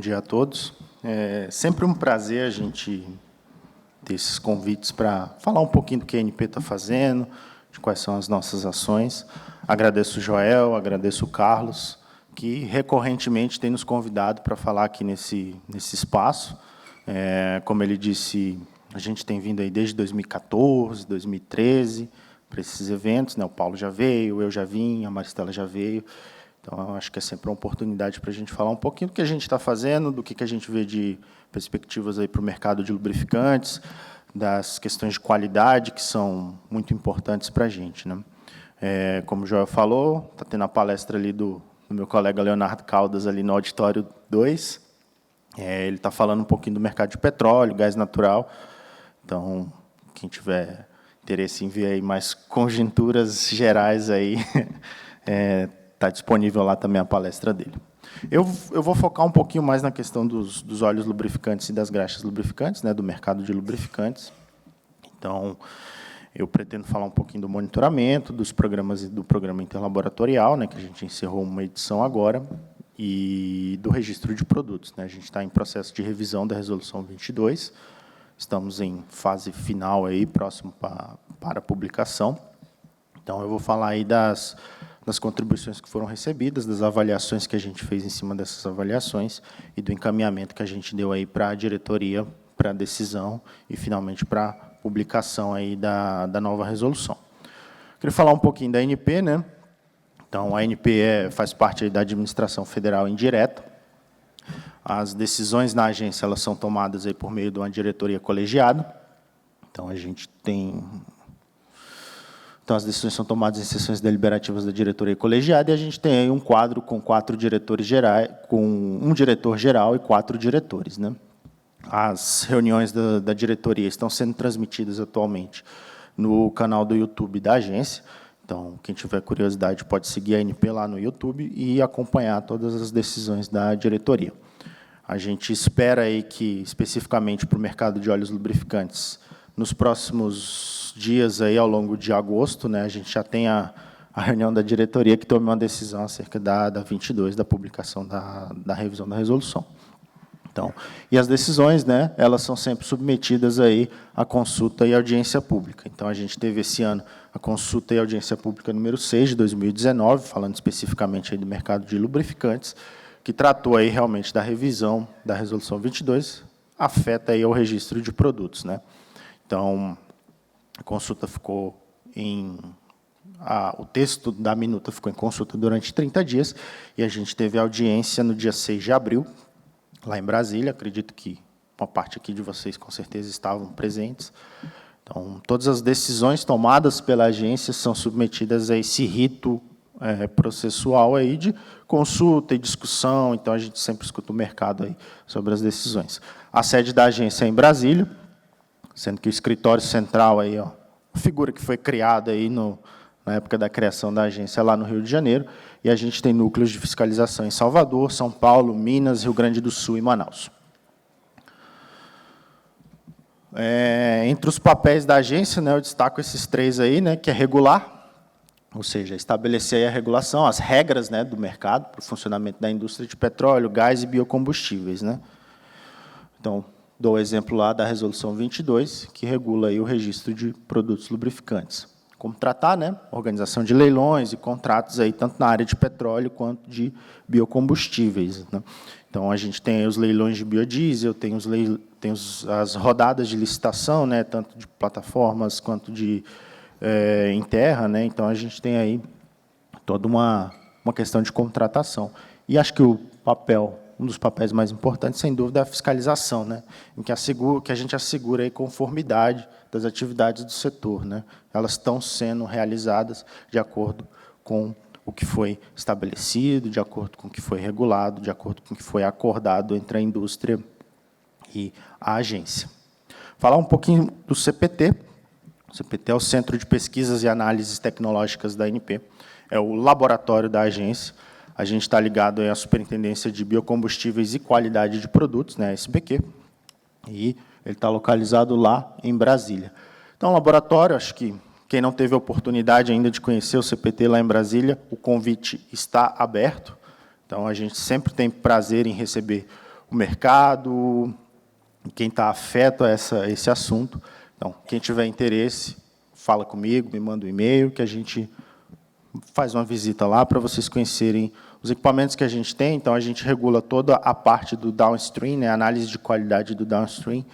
dia a todos. É sempre um prazer a gente ter esses convites para falar um pouquinho do que a ANP está fazendo, de quais são as nossas ações. Agradeço o Joel, agradeço o Carlos, que recorrentemente tem nos convidado para falar aqui nesse espaço. Como ele disse, a gente tem vindo aí desde 2014, 2013, para esses eventos, né? O Paulo já veio, eu já vim, a Maristela já veio. Então, eu acho que é sempre uma oportunidade para a gente falar um pouquinho do que a gente está fazendo, do que a gente vê de perspectivas aí para o mercado de lubrificantes, das questões de qualidade, que são muito importantes para a gente, né? Como o Joel falou, está tendo a palestra ali do meu colega Leonardo Caldas, ali no Auditório 2. Ele está falando um pouquinho do mercado de petróleo, gás natural. Então, quem tiver interesse em ver aí mais conjunturas gerais aí, está disponível lá também a palestra dele. Eu vou focar um pouquinho mais na questão dos óleos lubrificantes e das graxas lubrificantes, né, do mercado de lubrificantes. Então, eu pretendo falar um pouquinho do monitoramento, dos programas e do programa interlaboratorial, né, que a gente encerrou uma edição agora, e do registro de produtos, né. A gente está em processo de revisão da Resolução 22, estamos em fase final, aí, próximo para a publicação. Então, eu vou falar aí das contribuições que foram recebidas, das avaliações que a gente fez em cima dessas avaliações e do encaminhamento que a gente deu aí para a diretoria, para a decisão e, finalmente, para a publicação aí da nova resolução. Queria falar um pouquinho da ANP, né? Então, a ANP faz parte aí da administração federal indireta. As decisões na agência elas são tomadas aí por meio de uma diretoria colegiada. Então, a gente tem... Então, as decisões são tomadas em sessões deliberativas da diretoria colegiada e a gente tem aí um quadro com 4 diretores gerais, com um diretor geral e 4 diretores, né? As reuniões da diretoria estão sendo transmitidas atualmente no canal do YouTube da agência. Então, quem tiver curiosidade pode seguir a ANP lá no YouTube e acompanhar todas as decisões da diretoria. A gente espera aí que, especificamente para o mercado de óleos lubrificantes, nos próximos dias, aí, ao longo de agosto, né, a gente já tem a reunião da diretoria que tome uma decisão acerca da 22, da publicação da revisão da resolução. Então, e as decisões, né, elas são sempre submetidas aí à consulta e audiência pública. Então, a gente teve esse ano a consulta e audiência pública número 6 de 2019, falando especificamente aí do mercado de lubrificantes, que tratou aí realmente da revisão da resolução 22, afeta aí o registro de produtos, né? Então, a consulta ficou o texto da minuta ficou em consulta durante 30 dias, e a gente teve audiência no dia 6 de abril, lá em Brasília. Acredito que uma parte aqui de vocês, com certeza, estavam presentes. Então, todas as decisões tomadas pela agência são submetidas a esse rito processual aí de consulta e discussão. Então, a gente sempre escuta o mercado aí sobre as decisões. A sede da agência é em Brasília, sendo que o escritório central, aí, ó, a figura que foi criada aí na época da criação da agência lá no Rio de Janeiro, e a gente tem núcleos de fiscalização em Salvador, São Paulo, Minas, Rio Grande do Sul e Manaus. Entre os papéis da agência, né, eu destaco esses 3 aí, né, que é regular, ou seja, estabelecer aí a regulação, as regras, né, do mercado para o funcionamento da indústria de petróleo, gás e biocombustíveis, né. Então, dou o exemplo lá da Resolução 22, que regula aí o registro de produtos lubrificantes. Como tratar, né, organização de leilões e contratos aí, tanto na área de petróleo quanto de biocombustíveis, né. Então, a gente tem os leilões de biodiesel, tem as rodadas de licitação, né, tanto de plataformas quanto de em terra, né. Então, a gente tem aí toda uma questão de contratação. E acho que um dos papéis mais importantes, sem dúvida, é a fiscalização, né, em que a gente assegura aí conformidade das atividades do setor, né. Elas estão sendo realizadas de acordo com o que foi estabelecido, de acordo com o que foi regulado, de acordo com o que foi acordado entre a indústria e a agência. Falar um pouquinho do CPT. O CPT é o Centro de Pesquisas e Análises Tecnológicas da ANP, é o laboratório da agência. A gente está ligado à Superintendência de Biocombustíveis e Qualidade de Produtos, né, a SBQ, e ele está localizado lá em Brasília. Então, o laboratório, acho que quem não teve a oportunidade ainda de conhecer o CPT lá em Brasília, o convite está aberto. Então, a gente sempre tem prazer em receber o mercado, quem está afeto a esse assunto. Então, quem tiver interesse, fala comigo, me manda um e-mail, que a gente faz uma visita lá para vocês conhecerem os equipamentos que a gente tem. Então, a gente regula toda a parte do downstream, né, análise de qualidade do downstream.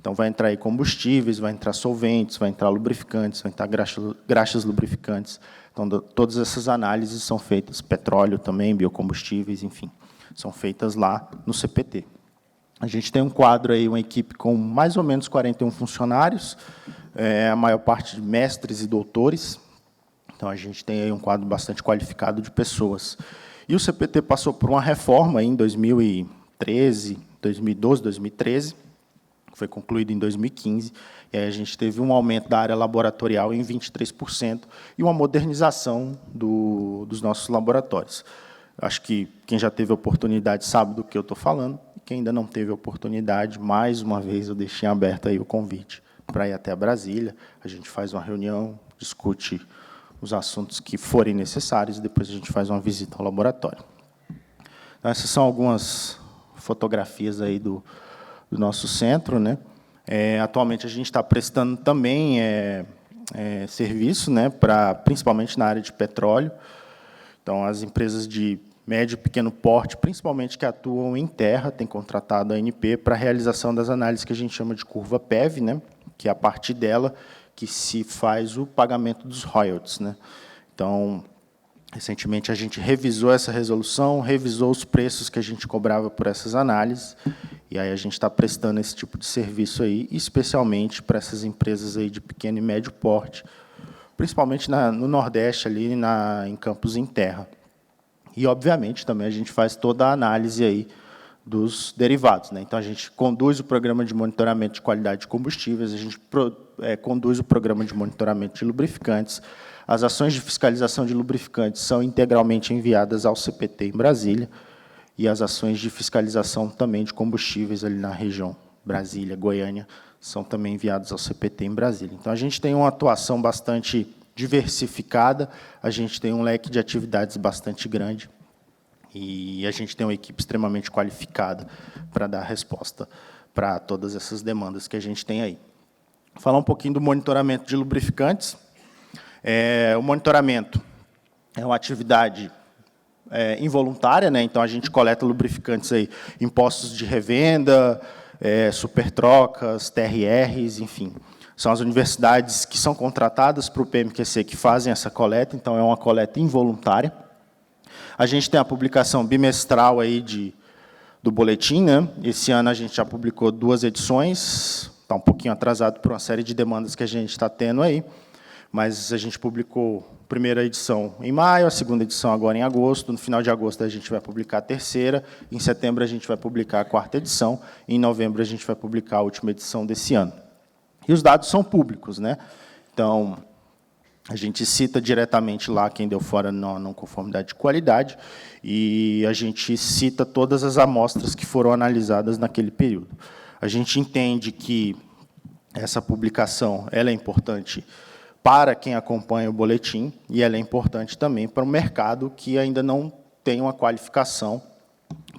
Então, vai entrar aí combustíveis, vai entrar solventes, vai entrar lubrificantes, vai entrar graxas lubrificantes. Então, todas essas análises são feitas, petróleo também, biocombustíveis, enfim, são feitas lá no CPT. A gente tem um quadro aí, uma equipe com mais ou menos 41 funcionários, a maior parte de mestres e doutores. Então, a gente tem aí um quadro bastante qualificado de pessoas. E o CPT passou por uma reforma em 2013, 2012, 2013, foi concluído em 2015, e aí a gente teve um aumento da área laboratorial em 23% e uma modernização dos nossos laboratórios. Acho que quem já teve a oportunidade sabe do que eu estou falando, e quem ainda não teve a oportunidade, mais uma vez eu deixei aberto aí o convite para ir até Brasília, a gente faz uma reunião, discute os assuntos que forem necessários, e depois a gente faz uma visita ao laboratório. Então, essas são algumas fotografias aí do nosso centro, né? Atualmente, a gente está prestando também serviço, né, principalmente na área de petróleo. Então, as empresas de médio e pequeno porte, principalmente que atuam em terra, têm contratado a ANP para a realização das análises que a gente chama de curva PEV, né, que é a partir dela que se faz o pagamento dos royalties, né? Então, recentemente, a gente revisou essa resolução, revisou os preços que a gente cobrava por essas análises, e aí a gente está prestando esse tipo de serviço aí, especialmente para essas empresas aí de pequeno e médio porte, principalmente no Nordeste, ali em campos em terra. E, obviamente, também a gente faz toda a análise aí dos derivados, né? Então, a gente conduz o programa de monitoramento de qualidade de combustíveis, a gente conduz o programa de monitoramento de lubrificantes. As ações de fiscalização de lubrificantes são integralmente enviadas ao CPT em Brasília, e as ações de fiscalização também de combustíveis ali na região Brasília, Goiânia, são também enviadas ao CPT em Brasília. Então, a gente tem uma atuação bastante diversificada, a gente tem um leque de atividades bastante grande, e a gente tem uma equipe extremamente qualificada para dar resposta para todas essas demandas que a gente tem aí. Vou falar um pouquinho do monitoramento de lubrificantes. O monitoramento é uma atividade involuntária, né? Então, a gente coleta lubrificantes aí em postos de revenda, supertrocas, TRRs, enfim. São as universidades que são contratadas para o PMQC que fazem essa coleta, então é uma coleta involuntária. A gente tem a publicação bimestral aí do boletim, né? Esse ano a gente já publicou 2 edições, está um pouquinho atrasado por uma série de demandas que a gente está tendo aí, mas a gente publicou a primeira edição em maio, a segunda edição agora em agosto, no final de agosto a gente vai publicar a terceira, em setembro a gente vai publicar a 4ª edição, e em novembro a gente vai publicar a última edição desse ano. E os dados são públicos, né? Então, a gente cita diretamente lá quem deu fora na não conformidade de qualidade, e a gente cita todas as amostras que foram analisadas naquele período. A gente entende que essa publicação ela é importante para quem acompanha o boletim, e ela é importante também para o mercado que ainda não tem uma qualificação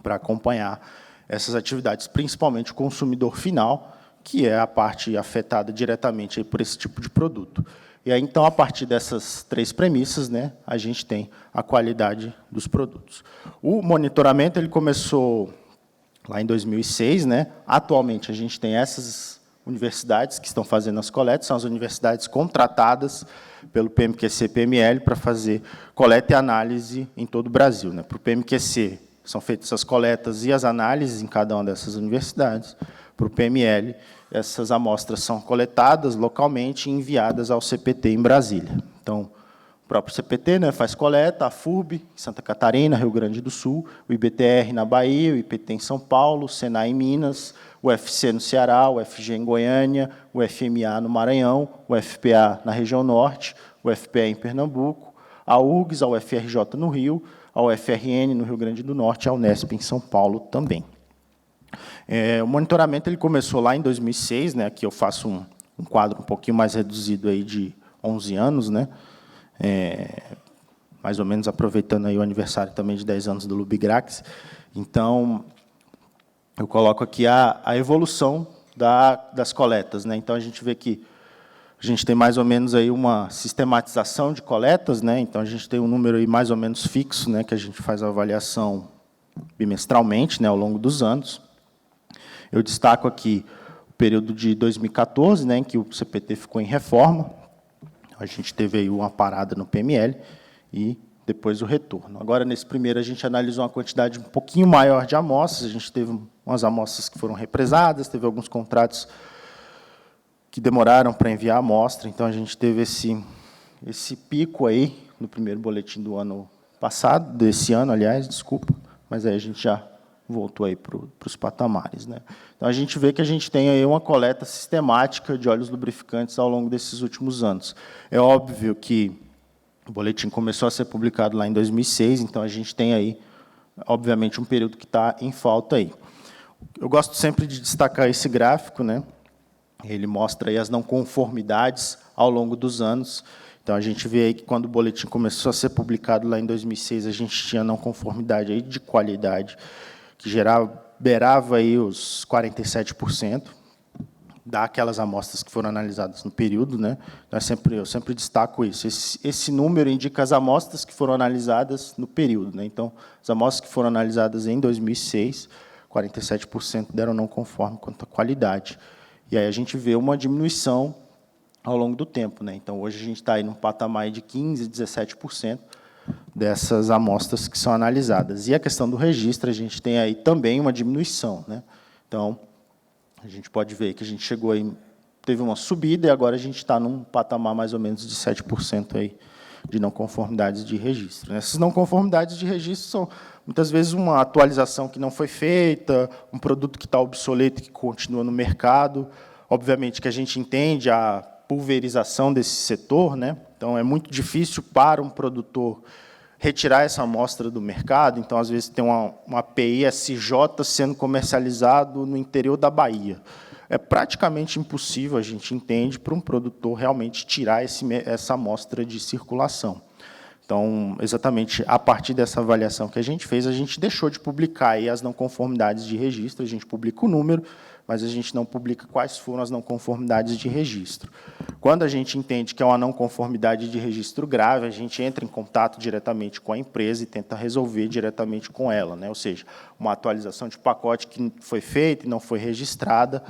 para acompanhar essas atividades, principalmente o consumidor final, que é a parte afetada diretamente por esse tipo de produto. E aí, então, a partir dessas 3 premissas, né, a gente tem a qualidade dos produtos. O monitoramento ele começou lá em 2006, né? Atualmente, a gente tem essas universidades que estão fazendo as coletas, são as universidades contratadas pelo PMQC-PML para fazer coleta e análise em todo o Brasil, né? Para o PMQC, são feitas as coletas e as análises em cada uma dessas universidades. Para o PML, essas amostras são coletadas localmente e enviadas ao CPT em Brasília. Então, o próprio CPT, né, faz coleta, a FURB, em Santa Catarina, Rio Grande do Sul, o IBTR na Bahia, o IPT em São Paulo, o Senai em Minas, o UFC no Ceará, o FG em Goiânia, o FMA no Maranhão, o FPA na região norte, o FPE em Pernambuco, a URGS, a UFRJ no Rio, a UFRN no Rio Grande do Norte e a Unesp em São Paulo também. O monitoramento ele começou lá em 2006, né, aqui eu faço um quadro um pouquinho mais reduzido aí de 11 anos, né, mais ou menos aproveitando aí o aniversário também de 10 anos do Lubigrax. Então, eu coloco aqui a evolução das coletas, né? Então, a gente vê que a gente tem mais ou menos aí uma sistematização de coletas, né? Então, a gente tem um número aí mais ou menos fixo, né, que a gente faz a avaliação bimestralmente, né, ao longo dos anos. Eu destaco aqui o período de 2014, né, em que o CPT ficou em reforma. A gente teve aí uma parada no PML e depois o retorno. Agora, nesse primeiro, a gente analisou uma quantidade um pouquinho maior de amostras, a gente teve umas amostras que foram represadas, teve alguns contratos que demoraram para enviar a amostra, então a gente teve esse pico aí no primeiro boletim do ano passado, desse ano, aliás, desculpa, mas aí a gente já voltou aí para os patamares, né? Então, a gente vê que a gente tem aí uma coleta sistemática de óleos lubrificantes ao longo desses últimos anos. É óbvio que o boletim começou a ser publicado lá em 2006, então a gente tem aí, obviamente, um período que está em falta aí. Eu gosto sempre de destacar esse gráfico, né? Ele mostra aí as não conformidades ao longo dos anos. Então, a gente vê aí que, quando o boletim começou a ser publicado lá em 2006, a gente tinha não conformidade aí de qualidade, que beirava aí os 47%, daquelas amostras que foram analisadas no período, né? Então, eu sempre destaco isso. Esse número indica as amostras que foram analisadas no período, né? Então, as amostras que foram analisadas em 2006, 47% deram não conforme quanto à qualidade. E aí a gente vê uma diminuição ao longo do tempo, né? Então, hoje a gente está aí num patamar de 15%, 17% dessas amostras que são analisadas. E a questão do registro, a gente tem aí também uma diminuição, né? Então, a gente pode ver que a gente chegou aí, teve uma subida, e agora a gente está num patamar mais ou menos de 7% aí de não conformidades de registro. Essas não conformidades de registro são, muitas vezes, uma atualização que não foi feita, um produto que está obsoleto e que continua no mercado. Obviamente que a gente entende a pulverização desse setor, né? Então, é muito difícil para um produtor retirar essa amostra do mercado. Então, às vezes, tem uma API SJ sendo comercializado no interior da Bahia. É praticamente impossível, a gente entende, para um produtor realmente tirar essa amostra de circulação. Então, exatamente a partir dessa avaliação que a gente fez, a gente deixou de publicar aí as não conformidades de registro, a gente publica o número, mas a gente não publica quais foram as não conformidades de registro. Quando a gente entende que é uma não conformidade de registro grave, a gente entra em contato diretamente com a empresa e tenta resolver diretamente com ela, né? Ou seja, uma atualização de pacote que foi feita e não foi registrada,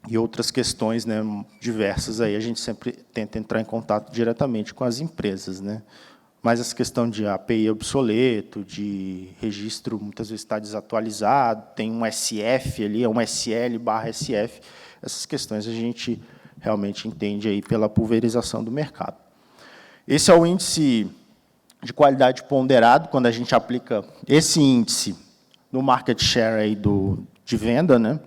e outras questões, né, diversas, aí a gente sempre tenta entrar em contato diretamente com as empresas, né? Mas essa questão de API obsoleto, de registro muitas vezes está desatualizado, tem um SF ali, é um SL/SF, essas questões a gente realmente entende aí pela pulverização do mercado. Esse é o índice de qualidade ponderado, quando a gente aplica esse índice no market share aí de venda, né?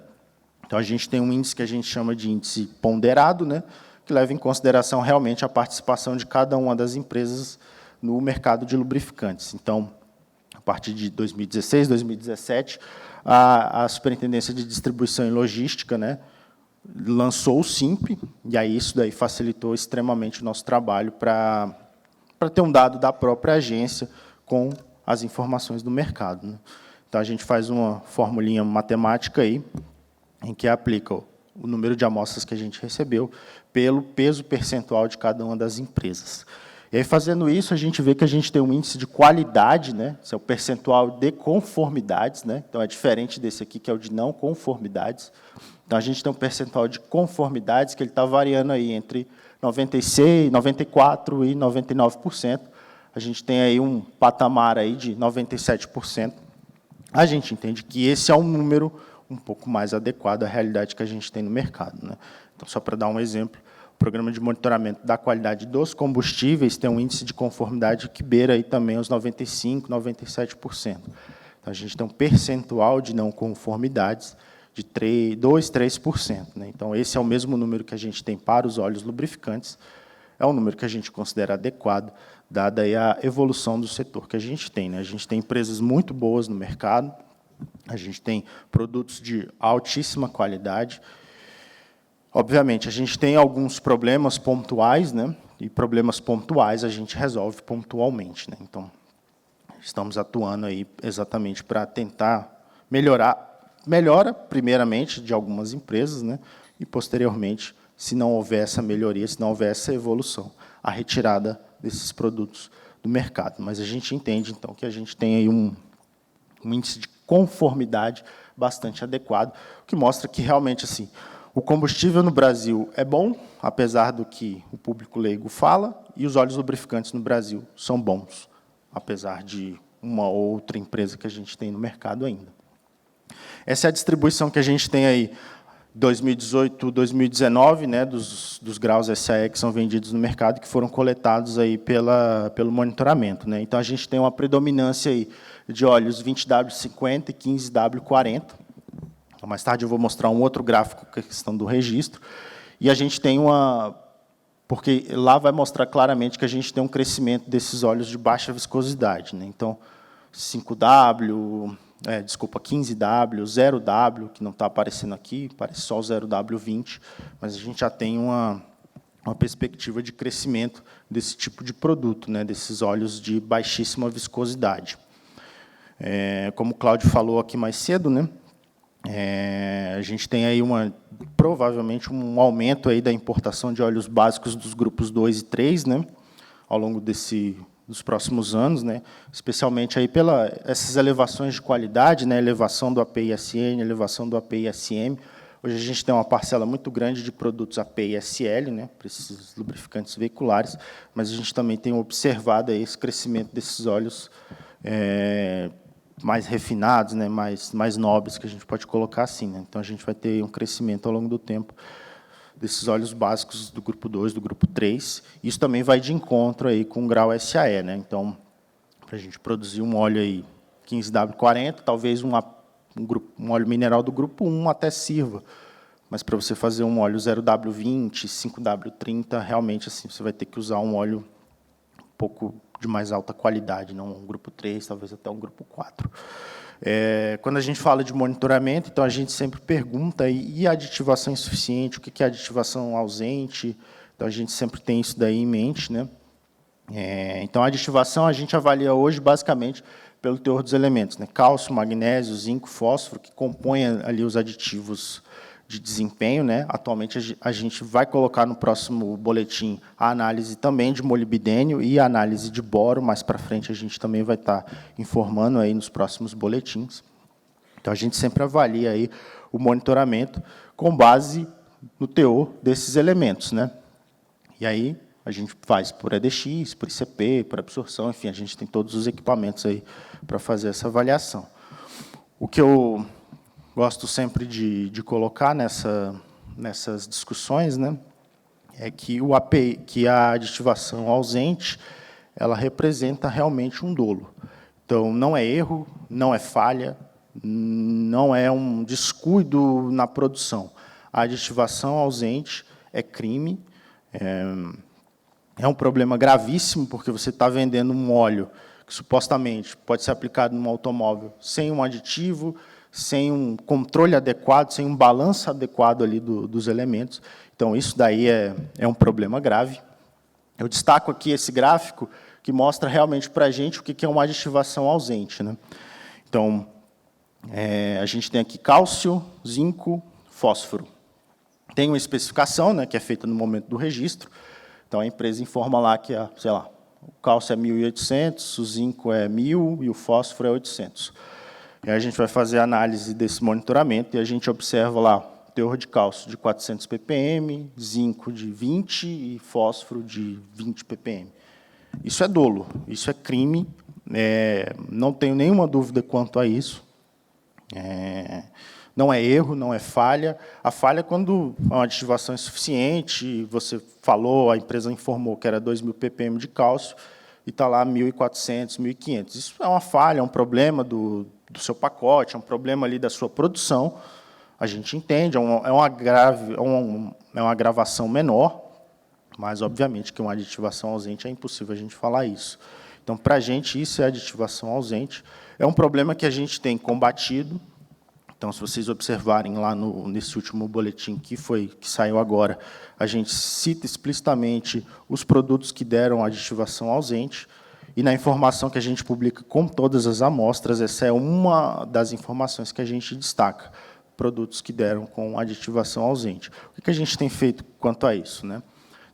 Então, a gente tem um índice que a gente chama de índice ponderado, né, que leva em consideração realmente a participação de cada uma das empresas no mercado de lubrificantes. Então, a partir de 2016, 2017, a Superintendência de Distribuição e Logística, né, lançou o SIMP, e aí isso daí facilitou extremamente o nosso trabalho para ter um dado da própria agência com as informações do mercado, né. Então, a gente faz uma formulinha matemática aí, em que aplica o número de amostras que a gente recebeu pelo peso percentual de cada uma das empresas. E aí, fazendo isso, a gente vê que a gente tem um índice de qualidade, né? Esse é o percentual de conformidades, né? Então, é diferente desse aqui, que é o de não conformidades. Então, a gente tem um percentual de conformidades que ele está variando aí entre 96%, 94% e 99%. A gente tem aí um patamar aí de 97%. A gente entende que esse é um número um pouco mais adequado à realidade que a gente tem no mercado, né? Então, só para dar um exemplo, o Programa de Monitoramento da Qualidade dos Combustíveis tem um índice de conformidade que beira aí também os 95%, 97%. Então, a gente tem um percentual de não conformidades de 2%, 3%, né? Então, esse é o mesmo número que a gente tem para os óleos lubrificantes, é um número que a gente considera adequado, dada aí a evolução do setor que a gente tem, né? A gente tem empresas muito boas no mercado, a gente tem produtos de altíssima qualidade. Obviamente, a gente tem alguns problemas pontuais, né? E problemas pontuais a gente resolve pontualmente, né? Então, estamos atuando aí exatamente para tentar melhora, primeiramente, de algumas empresas, né, e, posteriormente, se não houver essa melhoria, se não houver essa evolução, a retirada desses produtos do mercado. Mas a gente entende, então, que a gente tem aí um índice de conformidade bastante adequado, o que mostra que, realmente, assim, o combustível no Brasil é bom, apesar do que o público leigo fala, e os óleos lubrificantes no Brasil são bons, apesar de uma outra empresa que a gente tem no mercado ainda. Essa é a distribuição que a gente tem aí, 2018, 2019, né, dos graus SAE que são vendidos no mercado, que foram coletados aí pelo monitoramento, né. Então, a gente tem uma predominância aí de óleos 20W50 e 15W40. Então, mais tarde eu vou mostrar um outro gráfico, que é a questão do registro. E a gente tem porque lá vai mostrar claramente que a gente tem um crescimento desses óleos de baixa viscosidade, né. Então, 5W, 15W, 0W, que não está aparecendo aqui, parece só o 0W20, mas a gente já tem uma perspectiva de crescimento desse tipo de produto, né, desses óleos de baixíssima viscosidade. Como o Cláudio falou aqui mais cedo, né, a gente tem aí provavelmente um aumento aí da importação de óleos básicos dos grupos 2 e 3, né, ao longo dos próximos anos, né, especialmente aí essas elevações de qualidade, né, elevação do API-SN, elevação do API-SM. Hoje a gente tem uma parcela muito grande de produtos API-SL, né, para esses lubrificantes veiculares, mas a gente também tem observado aí esse crescimento desses óleos mais refinados, né, mais nobres, que a gente pode colocar assim, né. Então, a gente vai ter um crescimento ao longo do tempo desses óleos básicos do grupo 2, do grupo 3. Isso também vai de encontro aí com o grau SAE, né. Então, para a gente produzir um óleo aí 15W40, talvez um óleo mineral do grupo 1 até sirva, mas para você fazer um óleo 0W20, 5W30, realmente assim, você vai ter que usar um óleo um pouco de mais alta qualidade, não um grupo 3, talvez até um grupo 4. Quando a gente fala de monitoramento, então a gente sempre pergunta, e a aditivação insuficiente, o que é aditivação ausente? Então, a gente sempre tem isso daí em mente, né? Então, a aditivação a gente avalia hoje, basicamente, pelo teor dos elementos, né? Cálcio, magnésio, zinco, fósforo, que compõem ali os aditivos de desempenho, né? Atualmente, a gente vai colocar no próximo boletim a análise também de molibdênio e a análise de boro. Mais para frente, a gente também vai estar informando aí nos próximos boletins. Então, a gente sempre avalia aí o monitoramento com base no teor desses elementos, né? E aí, a gente faz por EDX, por ICP, por absorção, enfim, a gente tem todos os equipamentos aí para fazer essa avaliação. O que eu gosto sempre de colocar nessas discussões, né, é que que a aditivação ausente, ela representa realmente um dolo. Então, não é erro, não é falha, não é um descuido na produção. A aditivação ausente é crime, é um problema gravíssimo, porque você está vendendo um óleo que supostamente pode ser aplicado num automóvel sem um aditivo, sem um controle adequado, sem um balanço adequado ali dos elementos. Então, isso daí é um problema grave. Eu destaco aqui esse gráfico que mostra realmente para a gente o que é uma aditivação ausente, né? Então, a gente tem aqui cálcio, zinco, fósforo. Tem uma especificação, né, que é feita no momento do registro. Então, a empresa informa lá que, sei lá, o cálcio é 1.800, o zinco é 1.000 e o fósforo é 800. E aí a gente vai fazer a análise desse monitoramento e a gente observa lá teor de cálcio de 400 ppm, zinco de 20 e fósforo de 20 ppm. Isso é dolo, isso é crime, não tenho nenhuma dúvida quanto a isso. Não é erro, não é falha. A falha é quando é uma aditivação insuficiente, você falou, a empresa informou que era 2.000 ppm de cálcio, e está lá 1.400, 1.500. Isso é uma falha, é um problema do seu pacote, é um problema ali da sua produção. A gente entende, é uma agravação menor, mas, obviamente, que uma aditivação ausente é impossível a gente falar isso. Então, para a gente, isso é aditivação ausente. É um problema que a gente tem combatido. Então, se vocês observarem lá nesse último boletim que saiu agora, a gente cita explicitamente os produtos que deram aditivação ausente, e na informação que a gente publica com todas as amostras, essa é uma das informações que a gente destaca, produtos que deram com aditivação ausente. O que a gente tem feito quanto a isso, né?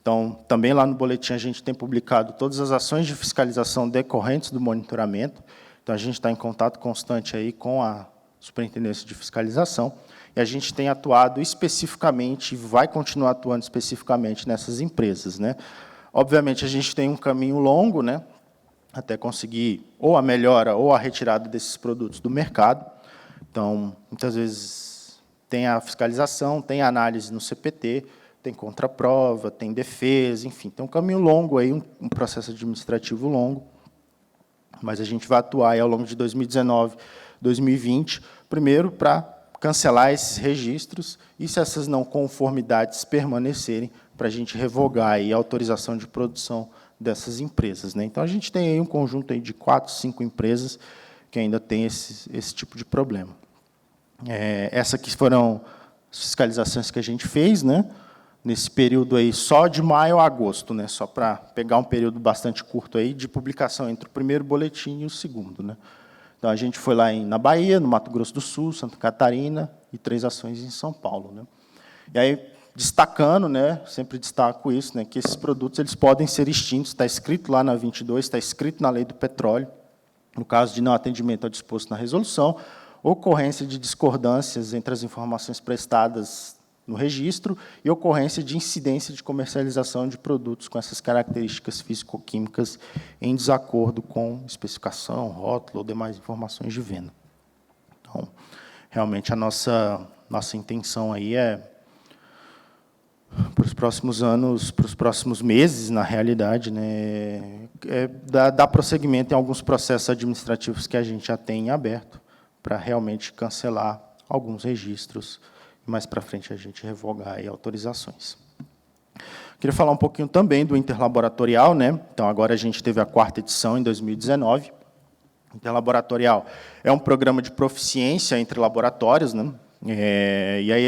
Então, também lá no boletim a gente tem publicado todas as ações de fiscalização decorrentes do monitoramento. Então, a gente está em contato constante aí com a Superintendência de Fiscalização, e a gente tem atuado especificamente, e vai continuar atuando especificamente nessas empresas, né? Obviamente, a gente tem um caminho longo, né, até conseguir ou a melhora ou a retirada desses produtos do mercado. Então, muitas vezes, tem a fiscalização, tem a análise no CPT, tem contraprova, tem defesa, enfim, tem um caminho longo, aí, um processo administrativo longo, mas a gente vai atuar aí ao longo de 2019, 2020, primeiro para cancelar esses registros e, se essas não conformidades permanecerem, para a gente revogar aí a autorização de produção dessas empresas, né? Então, a gente tem aí um conjunto aí de 4, 5 empresas que ainda tem esse tipo de problema. Essas aqui foram as fiscalizações que a gente fez, né? Nesse período aí, só de maio a agosto, né? Só para pegar um período bastante curto aí de publicação entre o primeiro boletim e o segundo, né? Então, a gente foi lá na Bahia, no Mato Grosso do Sul, Santa Catarina e 3 ações em São Paulo, né? E aí, destacando, né, sempre destaco isso, né, que esses produtos eles podem ser extintos, está escrito lá na 22, está escrito na Lei do Petróleo, no caso de não atendimento ao disposto na resolução, ocorrência de discordâncias entre as informações prestadas no registro e ocorrência de incidência de comercialização de produtos com essas características físico-químicas em desacordo com especificação, rótulo ou demais informações de venda. Então, realmente, a nossa intenção aí para os próximos anos, para os próximos meses, na realidade, né, dar prosseguimento em alguns processos administrativos que a gente já tem em aberto, para realmente cancelar alguns registros, e mais para frente a gente revogar aí autorizações. Queria falar um pouquinho também do interlaboratorial, né? Então, agora a gente teve a 4ª edição, em 2019. O interlaboratorial é um programa de proficiência entre laboratórios, né? E aí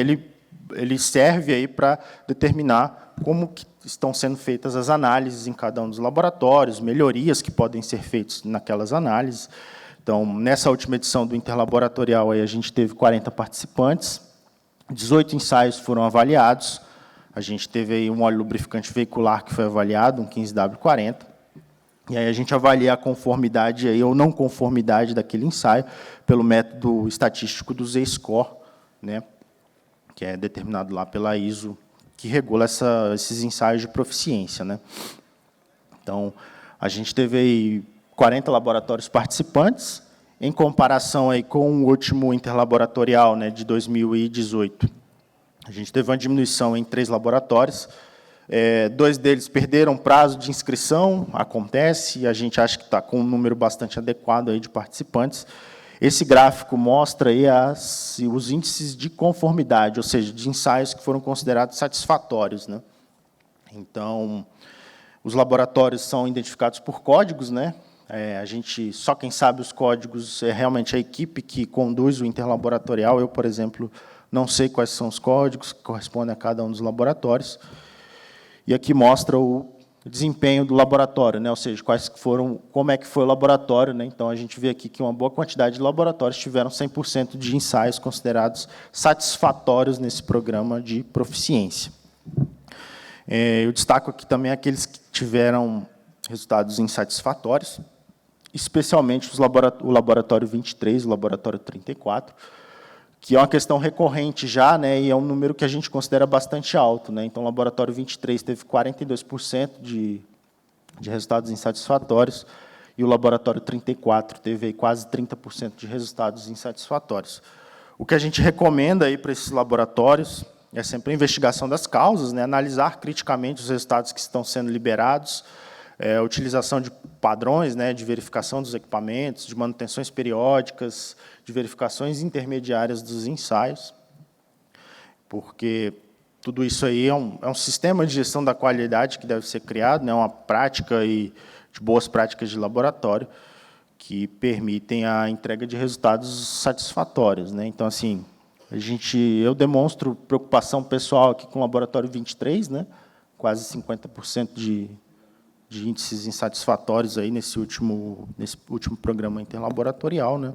ele serve aí para determinar como que estão sendo feitas as análises em cada um dos laboratórios, melhorias que podem ser feitas naquelas análises. Então, nessa última edição do interlaboratorial, aí a gente teve 40 participantes, 18 ensaios foram avaliados, a gente teve aí um óleo lubrificante veicular que foi avaliado, um 15W40, e aí a gente avalia a conformidade aí, ou não conformidade daquele ensaio pelo método estatístico do Z-score, né, que é determinado lá pela ISO, que regula esses ensaios de proficiência, né. Então, a gente teve aí 40 laboratórios participantes, em comparação aí com o último interlaboratorial, né, de 2018. A gente teve uma diminuição em 3 laboratórios, 2 deles perderam prazo de inscrição, acontece, e a gente acha que está com um número bastante adequado aí de participantes. Esse gráfico mostra aí os índices de conformidade, ou seja, de ensaios que foram considerados satisfatórios, né. Então, os laboratórios são identificados por códigos, né. A gente, só quem sabe os códigos é realmente a equipe que conduz o interlaboratorial. Eu, por exemplo, não sei quais são os códigos que correspondem a cada um dos laboratórios. E aqui mostra o desempenho do laboratório, né? Ou seja, como é que foi o laboratório, né? Então, a gente vê aqui que uma boa quantidade de laboratórios tiveram 100% de ensaios considerados satisfatórios nesse programa de proficiência. Eu destaco aqui também aqueles que tiveram resultados insatisfatórios, especialmente o laboratório 23, o laboratório 34, que é uma questão recorrente já, né, e é um número que a gente considera bastante alto, né. Então, o laboratório 23 teve 42% de resultados insatisfatórios, e o laboratório 34 teve aí quase 30% de resultados insatisfatórios. O que a gente recomenda aí para esses laboratórios é sempre a investigação das causas, né, analisar criticamente os resultados que estão sendo liberados, a utilização de padrões, né, de verificação dos equipamentos, de manutenções periódicas, de verificações intermediárias dos ensaios, porque tudo isso aí é um sistema de gestão da qualidade que deve ser criado, né, uma prática de boas práticas de laboratório que permitem a entrega de resultados satisfatórios, né. Então, assim, eu demonstro preocupação pessoal aqui com o laboratório 23, né, quase 50% de índices insatisfatórios aí nesse último programa interlaboratorial, né?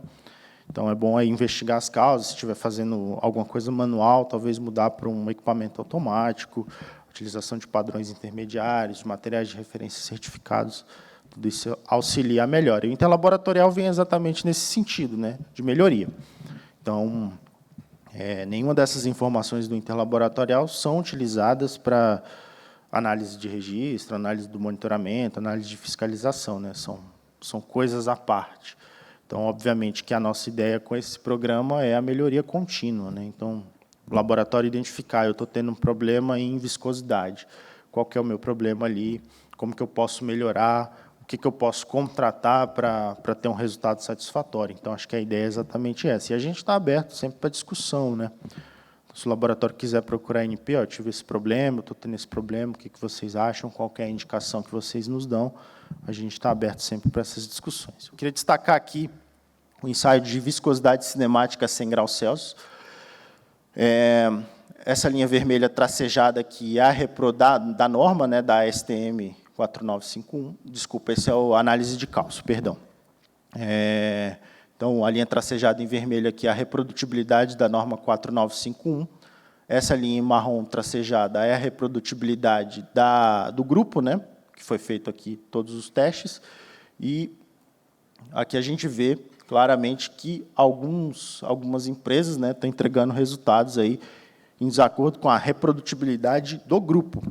Então, é bom aí investigar as causas, se estiver fazendo alguma coisa manual, talvez mudar para um equipamento automático, utilização de padrões intermediários, materiais de referência certificados, tudo isso auxilia a melhora. E o interlaboratorial vem exatamente nesse sentido, né, de melhoria. Então, nenhuma dessas informações do interlaboratorial são utilizadas para análise de registro, análise do monitoramento, análise de fiscalização, né, são coisas à parte. Então, obviamente, que a nossa ideia com esse programa é a melhoria contínua, né? Então, o laboratório identificar, eu estou tendo um problema em viscosidade, qual que é o meu problema ali, como que eu posso melhorar, o que eu posso contratar para ter um resultado satisfatório. Então, acho que a ideia é exatamente essa. E a gente está aberto sempre para discussão, né? Então, se o laboratório quiser procurar a ANP, eu tive esse problema, estou tendo esse problema, o que vocês acham, qual que é a indicação que vocês nos dão, a gente está aberto sempre para essas discussões. Eu queria destacar aqui o ensaio de viscosidade cinemática a 100 graus Celsius. Essa linha vermelha tracejada aqui é a repro da norma, né, da STM 4951. Desculpa, essa é a análise de cálcio, perdão. Então, a linha tracejada em vermelho aqui é a reprodutibilidade da norma 4951. Essa linha em marrom tracejada é a reprodutibilidade do grupo, né, que foi feito aqui todos os testes. E aqui a gente vê claramente que algumas empresas, né, estão entregando resultados aí em desacordo com a reprodutibilidade do grupo.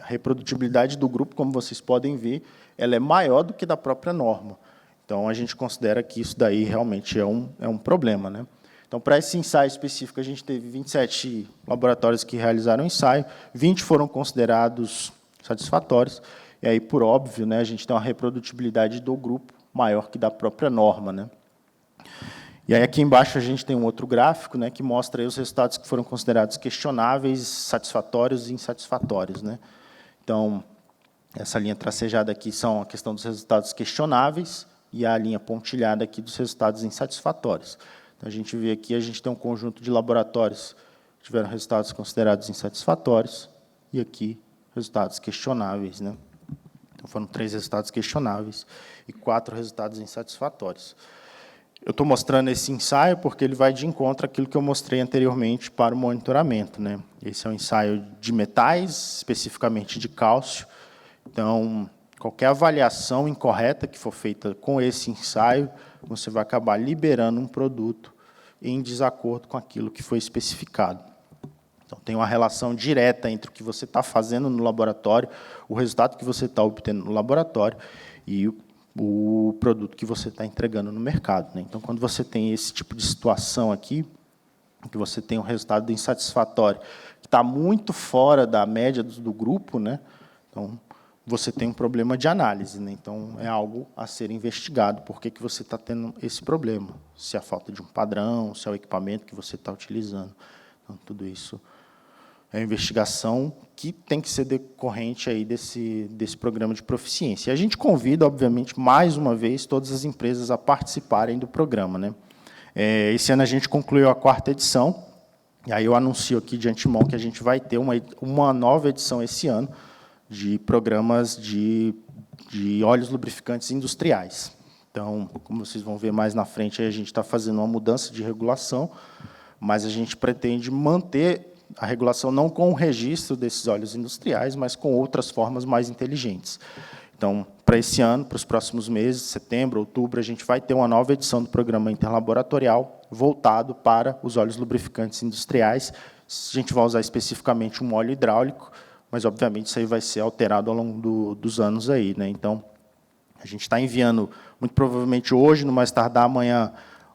A reprodutibilidade do grupo, como vocês podem ver, ela é maior do que da própria norma. Então, a gente considera que isso daí realmente é um problema, né? Então, para esse ensaio específico, a gente teve 27 laboratórios que realizaram o ensaio, 20 foram considerados satisfatórios, e aí, por óbvio, né, a gente tem uma reprodutibilidade do grupo maior que da própria norma, né? E aí, aqui embaixo, a gente tem um outro gráfico, né, que mostra aí os resultados que foram considerados questionáveis, satisfatórios e insatisfatórios, né? Então, essa linha tracejada aqui são a questão dos resultados questionáveis e a linha pontilhada aqui dos resultados insatisfatórios. Então, a gente vê aqui, a gente tem um conjunto de laboratórios que tiveram resultados considerados insatisfatórios e aqui resultados questionáveis, né? Então, foram 3 resultados questionáveis e 4 resultados insatisfatórios. Eu estou mostrando esse ensaio porque ele vai de encontro àquilo que eu mostrei anteriormente para o monitoramento, né? Esse é um ensaio de metais, especificamente de cálcio. Então, qualquer avaliação incorreta que for feita com esse ensaio, você vai acabar liberando um produto em desacordo com aquilo que foi especificado. Então, tem uma relação direta entre o que você está fazendo no laboratório, o resultado que você está obtendo no laboratório e o produto que você está entregando no mercado, né? Então, quando você tem esse tipo de situação aqui, que você tem um resultado insatisfatório, que está muito fora da média do grupo, né? Então, você tem um problema de análise, né? Então, é algo a ser investigado. Por que você está tendo esse problema? Se é a falta de um padrão, se é o equipamento que você está utilizando. Então, tudo isso é uma investigação que tem que ser decorrente aí desse programa de proficiência. E a gente convida, obviamente, mais uma vez, todas as empresas a participarem do programa, né? Esse ano a gente concluiu a 4ª edição, e aí eu anuncio aqui de antemão que a gente vai ter uma nova edição esse ano de programas de óleos lubrificantes industriais. Então, como vocês vão ver mais na frente, aí a gente está fazendo uma mudança de regulação, mas a gente pretende manter a regulação não com o registro desses óleos industriais, mas com outras formas mais inteligentes. Então, para esse ano, para os próximos meses, setembro, outubro, a gente vai ter uma nova edição do programa interlaboratorial voltado para os óleos lubrificantes industriais. A gente vai usar especificamente um óleo hidráulico, mas, obviamente, isso aí vai ser alterado ao longo dos anos aí, né? Então, a gente está enviando, muito provavelmente hoje, no mais tardar amanhã,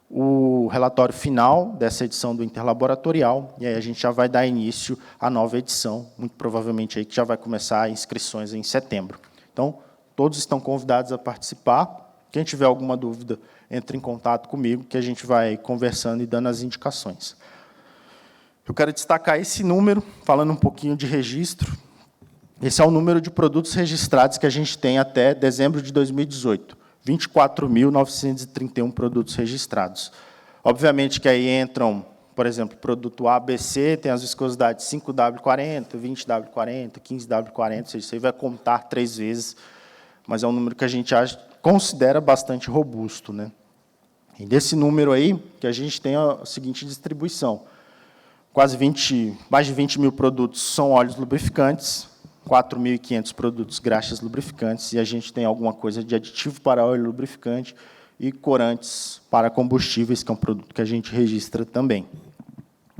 o relatório final dessa edição do interlaboratorial, e aí a gente já vai dar início à nova edição, muito provavelmente aí que já vai começar inscrições em setembro. Então, todos estão convidados a participar. Quem tiver alguma dúvida, entre em contato comigo, que a gente vai conversando e dando as indicações. Eu quero destacar esse número, falando um pouquinho de registro. Esse é o número de produtos registrados que a gente tem até dezembro de 2018. 24.931 produtos registrados. Obviamente que aí entram, por exemplo, produto ABC, tem as viscosidades 5W40, 20W40, 15W40, ou seja, isso aí vai contar 3 vezes mas é um número que a gente considera bastante robusto, né? E desse número aí, que a gente tem a seguinte distribuição. Mais de 20 mil produtos são óleos lubrificantes, 4.500 produtos graxas lubrificantes, e a gente tem alguma coisa de aditivo para óleo lubrificante e corantes para combustíveis, que é um produto que a gente registra também.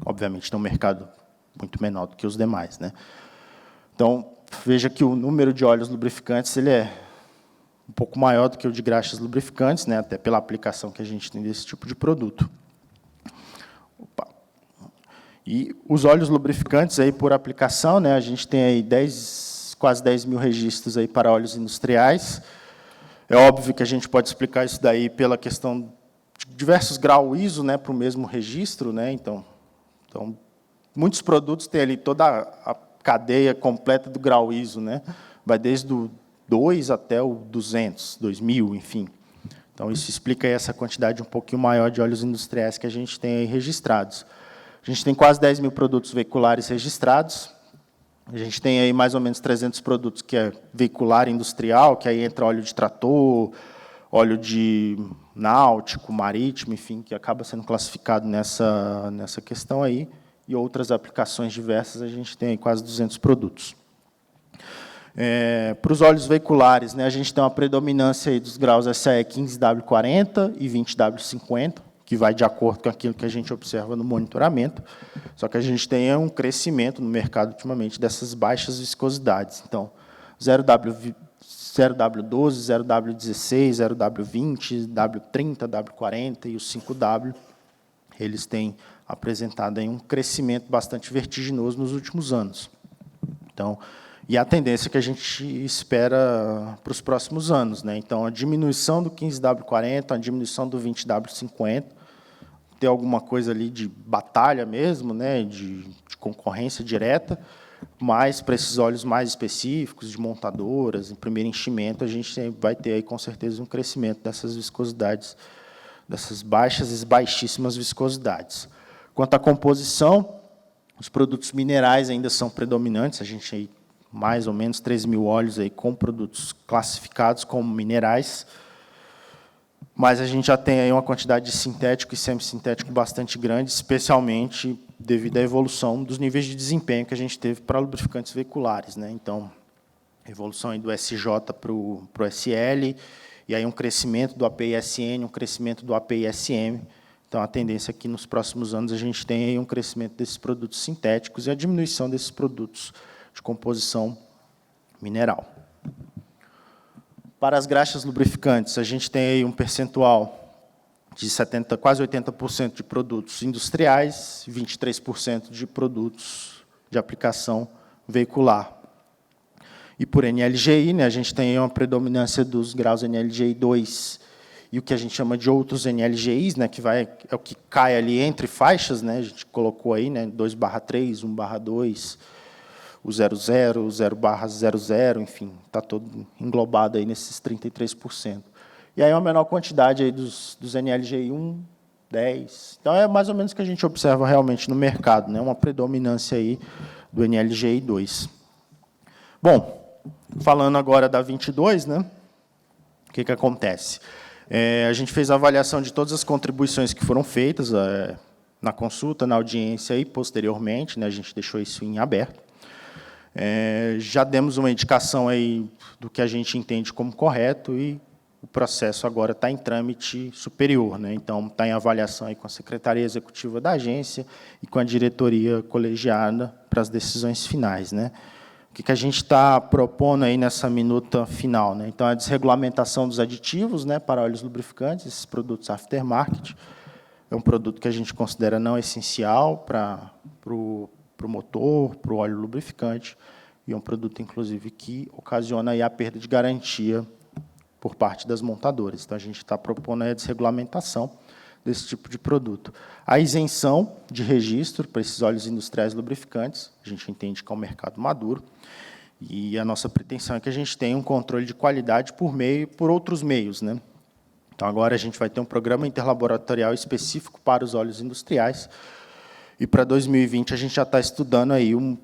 Obviamente, tem um mercado muito menor do que os demais, né? Então, veja que o número de óleos lubrificantes ele é um pouco maior do que o de graxas lubrificantes, né, até pela aplicação que a gente tem desse tipo de produto. Opa. E os óleos lubrificantes, aí, por aplicação, né, a gente tem aí quase 10 mil registros aí para óleos industriais. É óbvio que a gente pode explicar isso daí pela questão de diversos graus ISO, né, para o mesmo registro, né, então, muitos produtos têm ali toda a cadeia completa do grau ISO, né, vai desde o 2 até o 200, 2000, enfim. Então, isso explica aí essa quantidade um pouquinho maior de óleos industriais que a gente tem aí registrados. A gente tem quase 10 mil produtos veiculares registrados. A gente tem aí mais ou menos 300 produtos que é veicular industrial, que aí entra óleo de trator, óleo de náutico, marítimo, enfim, que acaba sendo classificado nessa questão aí. E outras aplicações diversas, a gente tem aí quase 200 produtos. Para os óleos veiculares, né, a gente tem uma predominância aí dos graus SAE 15W40 e 20W50, que vai de acordo com aquilo que a gente observa no monitoramento, só que a gente tem um crescimento no mercado, ultimamente, dessas baixas viscosidades. Então, 0W12, 0W16, 0W20, W30, W40 e os 5W, eles têm apresentado aí um crescimento bastante vertiginoso nos últimos anos. Então, e a tendência que a gente espera para os próximos anos, né? Então, a diminuição do 15W40, a diminuição do 20W50, ter alguma coisa ali de batalha mesmo, né? De concorrência direta, mas para esses óleos mais específicos, de montadoras, em primeiro enchimento, a gente vai ter aí, com certeza, um crescimento dessas viscosidades, dessas baixas e baixíssimas viscosidades. Quanto à composição, os produtos minerais ainda são predominantes, a gente aí mais ou menos 3 mil óleos aí com produtos classificados como minerais, mas a gente já tem aí uma quantidade de sintético e semissintético bastante grande, especialmente devido à evolução dos níveis de desempenho que a gente teve para lubrificantes veiculares, né? Então, evolução aí do SJ para o SL, e aí um crescimento do API-SN, um crescimento do API-SM. Então, a tendência é que, nos próximos anos, a gente tenha aí um crescimento desses produtos sintéticos e a diminuição desses produtos de composição mineral. Para as graxas lubrificantes, a gente tem aí um percentual de quase 80% de produtos industriais, 23% de produtos de aplicação veicular. E por NLGI, né, a gente tem aí uma predominância dos graus NLGI 2 e o que a gente chama de outros NLGIs, né, que é o que cai ali entre faixas, né, a gente colocou aí, né, 2/3, 1/2, o 00, o 0/00, enfim, está todo englobado aí nesses 33%. E aí uma menor quantidade aí dos NLGI 1, 10. Então, é mais ou menos o que a gente observa realmente no mercado, né, uma predominância aí do NLGI 2. Bom, falando agora da 22, né, o que acontece? A gente fez a avaliação de todas as contribuições que foram feitas na consulta, na audiência e posteriormente, né, a gente deixou isso em aberto. Já demos uma indicação aí do que a gente entende como correto e o processo agora está em trâmite superior, né? Então, está em avaliação aí com a Secretaria Executiva da agência e com a diretoria colegiada para as decisões finais, né? O que a gente está propondo aí nessa minuta final, né? Então, a desregulamentação dos aditivos, né, para óleos lubrificantes, esses produtos aftermarket, é um produto que a gente considera não essencial para o motor, para o óleo lubrificante, e é um produto, inclusive, que ocasiona aí a perda de garantia por parte das montadoras. Então, a gente está propondo aí a desregulamentação desse tipo de produto. A isenção de registro para esses óleos industriais lubrificantes, a gente entende que é um mercado maduro, e a nossa pretensão é que a gente tenha um controle de qualidade por outros meios, né? Então, agora a gente vai ter um programa interlaboratorial específico para os óleos industriais, e para 2020 a gente já está estudando aí um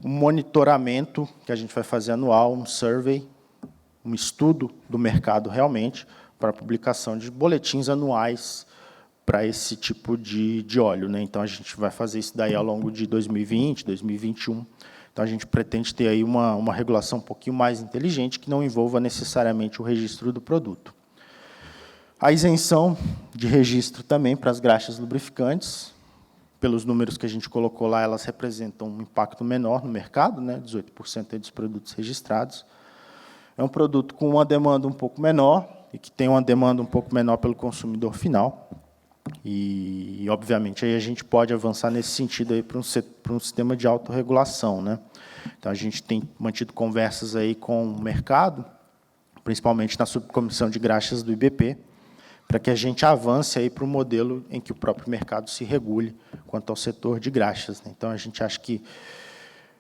monitoramento que a gente vai fazer anual, um survey, um estudo do mercado realmente para a publicação de boletins anuais para esse tipo de óleo, né? Então, a gente vai fazer isso daí ao longo de 2020, 2021. Então, a gente pretende ter aí uma regulação um pouquinho mais inteligente, que não envolva necessariamente o registro do produto. A isenção de registro também para as graxas lubrificantes, pelos números que a gente colocou lá, elas representam um impacto menor no mercado, né? 18% dos produtos registrados. É um produto com uma demanda um pouco menor e que tem uma demanda um pouco menor pelo consumidor final. E obviamente, aí a gente pode avançar nesse sentido aí para um sistema de autorregulação, né? Então, a gente tem mantido conversas aí com o mercado, principalmente na subcomissão de graxas do IBP, para que a gente avance aí para um modelo em que o próprio mercado se regule quanto ao setor de graxas, né? Então, a gente acha que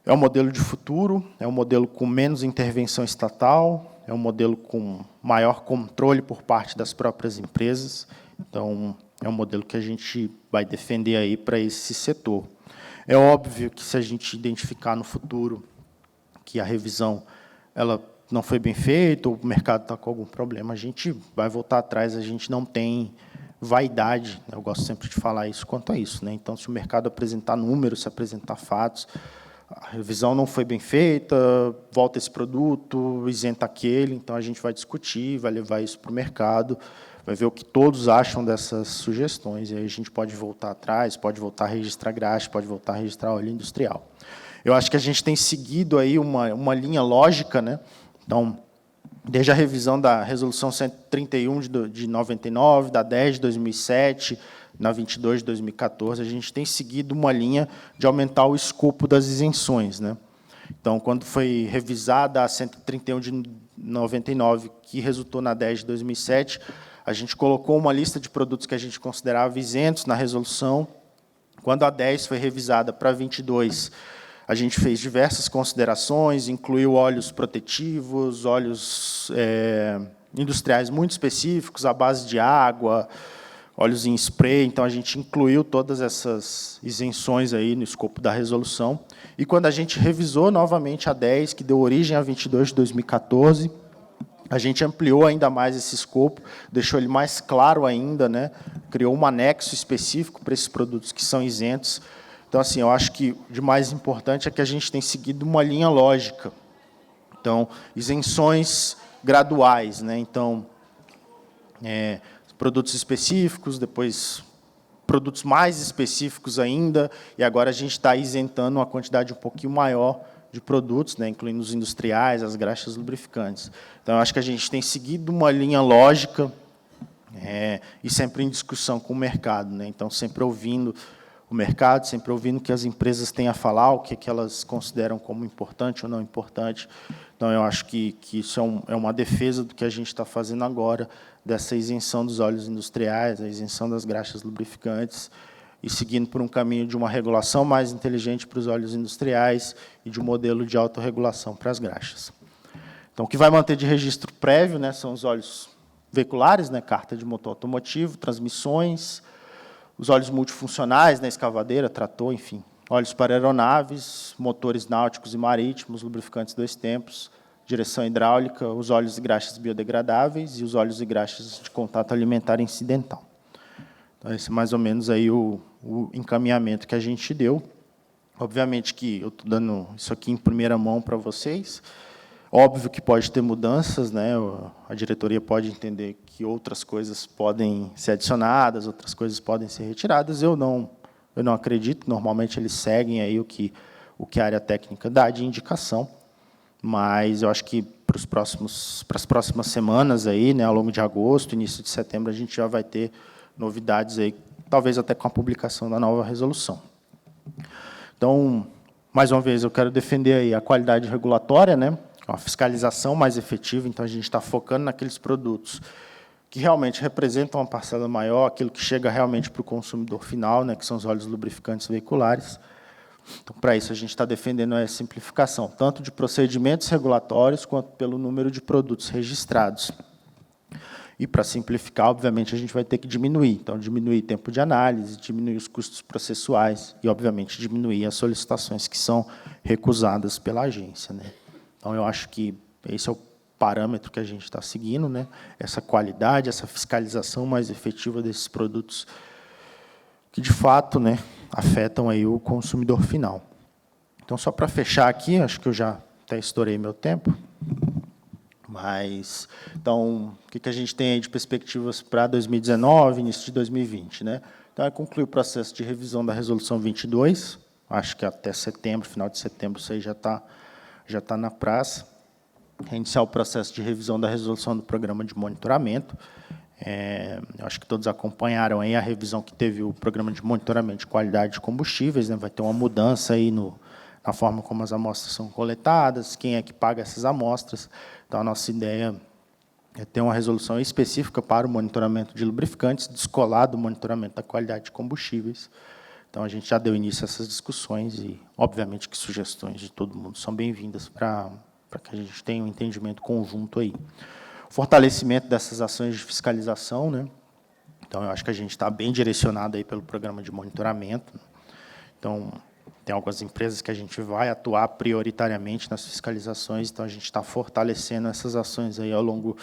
é um modelo de futuro, é um modelo com menos intervenção estatal, é um modelo com maior controle por parte das próprias empresas. Então, é um modelo que a gente vai defender aí para esse setor. É óbvio que, se a gente identificar no futuro que a revisão ela não foi bem feita, ou o mercado está com algum problema, a gente vai voltar atrás, a gente não tem vaidade, né? Eu gosto sempre de falar isso quanto a isso, né? Então, se o mercado apresentar números, se apresentar fatos, a revisão não foi bem feita, volta esse produto, isenta aquele, então a gente vai discutir, vai levar isso para o mercado, vai ver o que todos acham dessas sugestões, e aí a gente pode voltar atrás, pode voltar a registrar graxa, pode voltar a registrar óleo industrial. Eu acho que a gente tem seguido aí uma linha lógica, né? Então, desde a revisão da Resolução 131 de 99, da 10 de 2007, na 22 de 2014, a gente tem seguido uma linha de aumentar o escopo das isenções, né? Então, quando foi revisada a 131 de 99, que resultou na 10 de 2007, a gente colocou uma lista de produtos que a gente considerava isentos na resolução. Quando a 10 foi revisada para 22, a gente fez diversas considerações, incluiu óleos protetivos, óleos industriais muito específicos, à base de água, óleos em spray. Então, a gente incluiu todas essas isenções aí no escopo da resolução. E, quando a gente revisou novamente a 10, que deu origem à 22 de 2014, a gente ampliou ainda mais esse escopo, deixou ele mais claro ainda, né? Criou um anexo específico para esses produtos que são isentos. Então, assim, eu acho que o de mais importante é que a gente tem seguido uma linha lógica. Então, isenções graduais, né? Então, produtos específicos, depois produtos mais específicos ainda, e agora a gente está isentando uma quantidade um pouquinho maior de produtos, né, incluindo os industriais, as graxas lubrificantes. Então, eu acho que a gente tem seguido uma linha lógica e sempre em discussão com o mercado, né? Então, sempre ouvindo o mercado, sempre ouvindo o que as empresas têm a falar, o que elas consideram como importante ou não importante. Então, eu acho que isso é uma defesa do que a gente está fazendo agora, dessa isenção dos óleos industriais, a isenção das graxas lubrificantes, e seguindo por um caminho de uma regulação mais inteligente para os óleos industriais e de um modelo de autorregulação para as graxas. Então, o que vai manter de registro prévio, né, são os óleos veiculares, né, carta de motor automotivo, transmissões, os óleos multifuncionais, né, escavadeira, trator, enfim, óleos para aeronaves, motores náuticos e marítimos, lubrificantes 2 tempos, direção hidráulica, os óleos e graxas biodegradáveis e os óleos e graxas de contato alimentar incidental. Então, esse é mais ou menos aí o encaminhamento que a gente deu. Obviamente que eu estou dando isso aqui em primeira mão para vocês. Óbvio que pode ter mudanças, né? A diretoria pode entender que outras coisas podem ser adicionadas, outras coisas podem ser retiradas. Eu não acredito. Normalmente eles seguem aí o que a área técnica dá de indicação. Mas eu acho que para as próximas semanas aí, né, ao longo de agosto, início de setembro, a gente já vai ter novidades aí, talvez até com a publicação da nova resolução. Então, mais uma vez, eu quero defender aí a qualidade regulatória, né, a fiscalização mais efetiva. Então, a gente está focando naqueles produtos que realmente representam uma parcela maior, aquilo que chega realmente para o consumidor final, né, que são os óleos lubrificantes veiculares. Então, para isso, a gente está defendendo a simplificação, tanto de procedimentos regulatórios, quanto pelo número de produtos registrados. E, para simplificar, obviamente, a gente vai ter que diminuir. Então, diminuir tempo de análise, diminuir os custos processuais e, obviamente, diminuir as solicitações que são recusadas pela agência, né? Então, eu acho que esse é o parâmetro que a gente está seguindo, né? Essa qualidade, essa fiscalização mais efetiva desses produtos que, de fato, né, afetam aí o consumidor final. Então, só para fechar aqui, acho que eu já até estourei meu tempo, mas, então, o que a gente tem aí de perspectivas para 2019, início de 2020, né? Então, é concluir o processo de revisão da Resolução 22, acho que até setembro, final de setembro, isso aí já tá na praça. Reiniciar o processo de revisão da resolução do programa de monitoramento. Eu acho que todos acompanharam aí a revisão que teve o programa de monitoramento de qualidade de combustíveis, né? Vai ter uma mudança aí na forma como as amostras são coletadas, quem é que paga essas amostras. Então, a nossa ideia é ter uma resolução específica para o monitoramento de lubrificantes, descolado do monitoramento da qualidade de combustíveis. Então, a gente já deu início a essas discussões e, obviamente, que sugestões de todo mundo são bem-vindas para que a gente tenha um entendimento conjunto aí. Fortalecimento dessas ações de fiscalização, né? Então, eu acho que a gente está bem direcionado aí pelo programa de monitoramento. Então, tem algumas empresas que a gente vai atuar prioritariamente nas fiscalizações, então a gente está fortalecendo essas ações aí ao longo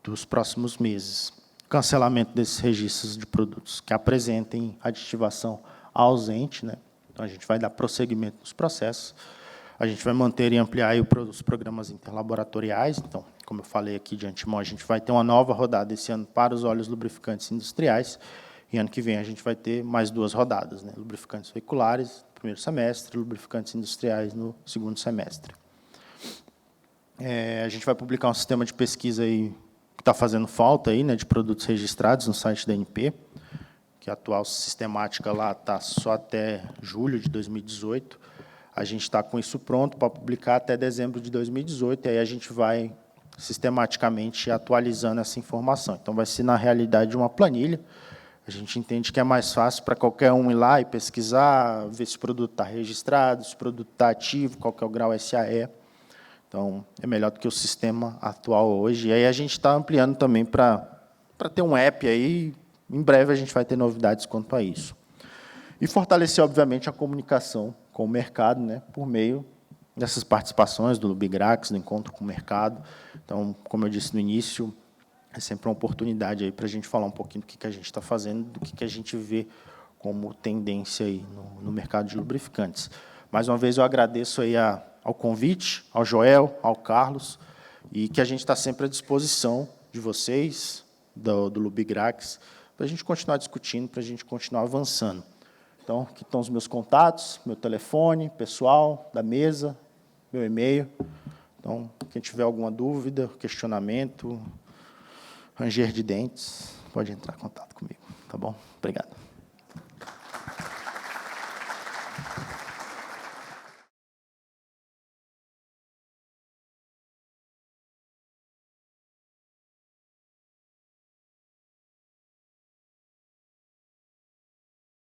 dos próximos meses. Cancelamento desses registros de produtos que apresentem aditivação ausente, né? Então, a gente vai dar prosseguimento nos processos. A gente vai manter e ampliar aí os programas interlaboratoriais. Então, como eu falei aqui de antemão, a gente vai ter uma nova rodada esse ano para os óleos lubrificantes industriais, e ano que vem a gente vai ter mais 2 rodadas, né? Lubrificantes veiculares no primeiro semestre, lubrificantes industriais no segundo semestre. A gente vai publicar um sistema de pesquisa aí que está fazendo falta aí, né, de produtos registrados no site da ANP, que a atual sistemática lá está só até julho de 2018. A gente está com isso pronto para publicar até dezembro de 2018, e aí a gente vai sistematicamente atualizando essa informação. Então, vai ser, na realidade, uma planilha. A gente entende que é mais fácil para qualquer um ir lá e pesquisar, ver se o produto está registrado, se o produto está ativo, qual que é o grau SAE. Então, é melhor do que o sistema atual hoje. E aí a gente está ampliando também para ter um app aí. Em breve, a gente vai ter novidades quanto a isso. E fortalecer, obviamente, a comunicação com o mercado, né, por meio dessas participações do Lubigrax, do encontro com o mercado. Então, como eu disse no início, é sempre uma oportunidade aí para a gente falar um pouquinho do que a gente está fazendo, do que a gente vê como tendência aí no mercado de lubrificantes. Mais uma vez, eu agradeço aí ao convite, ao Joel, ao Carlos, e que a gente está sempre à disposição de vocês, do Lubigrax, para a gente continuar discutindo, para a gente continuar avançando. Então, aqui estão os meus contatos, meu telefone pessoal, da mesa, meu e-mail. Então, quem tiver alguma dúvida, questionamento, ranger de dentes, pode entrar em contato comigo. Tá bom? Obrigado.